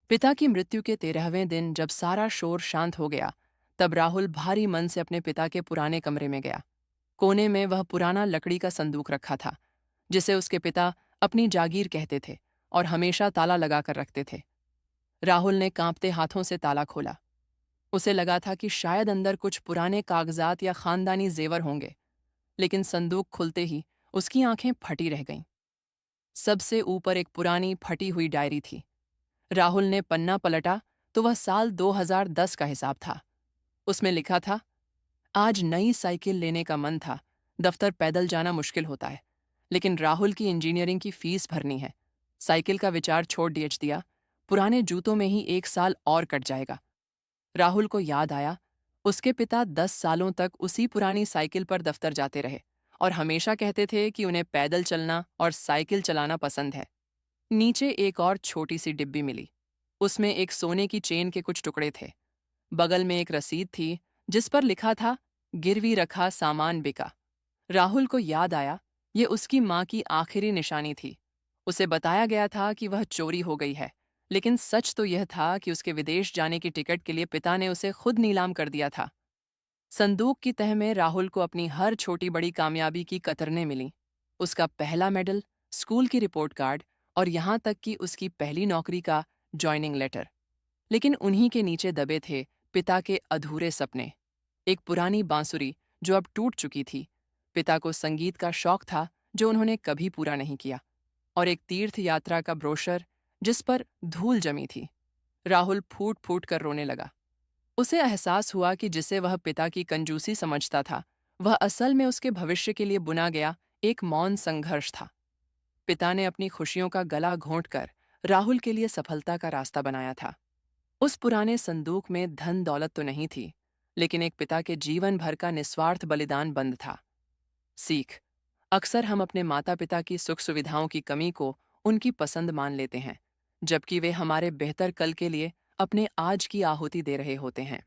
पिता की मृत्यु के 13वें दिन जब सारा शोर शांत हो गया, तब राहुल भारी मन से अपने पिता के पुराने कमरे में गया। कोने में वह पुराना लकड़ी का संदूक रखा था, जिसे उसके पिता अपनी जागीर कहते थे और हमेशा ताला लगा कर रखते थे। राहुल ने कांपते हाथों से ताला खोला। उसे लगा था कि शायद अंदर कुछ पुराने कागजात या खानदानी जेवर होंगे, लेकिन संदूक खुलते ही उसकी आंखें फटी रह गईं। सबसे ऊपर एक पुरानी फटी हुई डायरी थी। राहुल ने पन्ना पलटा तो वह साल 2010 का हिसाब था। उसमें लिखा था, आज नई साइकिल लेने का मन था। दफ्तर पैदल जाना मुश्किल होता है, लेकिन राहुल की इंजीनियरिंग की फीस भरनी है। साइकिल का विचार छोड़ दिया। पुराने जूतों में ही 1 साल और कट जाएगा। राहुल को याद आया, उसके पिता 10 सालों तक उसी पुरानी साइकिल पर दफ्तर जाते रहे और हमेशा कहते थे कि उन्हें पैदल चलना और साइकिल चलाना पसंद है। नीचे एक और छोटी सी डिब्बी मिली। उसमें एक सोने की चेन के कुछ टुकड़े थे। बगल में एक रसीद थी, जिस पर लिखा था, गिरवी रखा सामान बिका। राहुल को याद आया, ये उसकी माँ की आखिरी निशानी थी। उसे बताया गया था कि वह चोरी हो गई है, लेकिन सच तो यह था कि उसके विदेश जाने की टिकट के लिए पिता ने उसे खुद नीलाम कर दिया था। संदूक की तह में राहुल को अपनी हर छोटी बड़ी कामयाबी की कतरनें मिलीं। उसका पहला मेडल, स्कूल की रिपोर्ट कार्ड और यहाँ तक कि उसकी पहली नौकरी का जॉइनिंग लेटर। लेकिन उन्हीं के नीचे दबे थे पिता के अधूरे सपने। एक पुरानी बांसुरी जो अब टूट चुकी थी। पिता को संगीत का शौक था जो उन्होंने कभी पूरा नहीं किया। और एक तीर्थ यात्रा का ब्रोशर जिस पर धूल जमी थी। राहुल फूट फूट कर रोने लगा। उसे एहसास हुआ कि जिसे वह पिता की कंजूसी समझता था, वह असल में उसके भविष्य के लिए बुना गया एक मौन संघर्ष था। पिता ने अपनी खुशियों का गला घोंटकर राहुल के लिए सफलता का रास्ता बनाया था। उस पुराने संदूक में धन दौलत तो नहीं थी, लेकिन एक पिता के जीवन भर का निस्वार्थ बलिदान बंद था। सीख, अक्सर हम अपने माता पिता की सुख सुविधाओं की कमी को उनकी पसंद मान लेते हैं, जबकि वे हमारे बेहतर कल के लिए अपने आज की आहुति दे रहे होते हैं।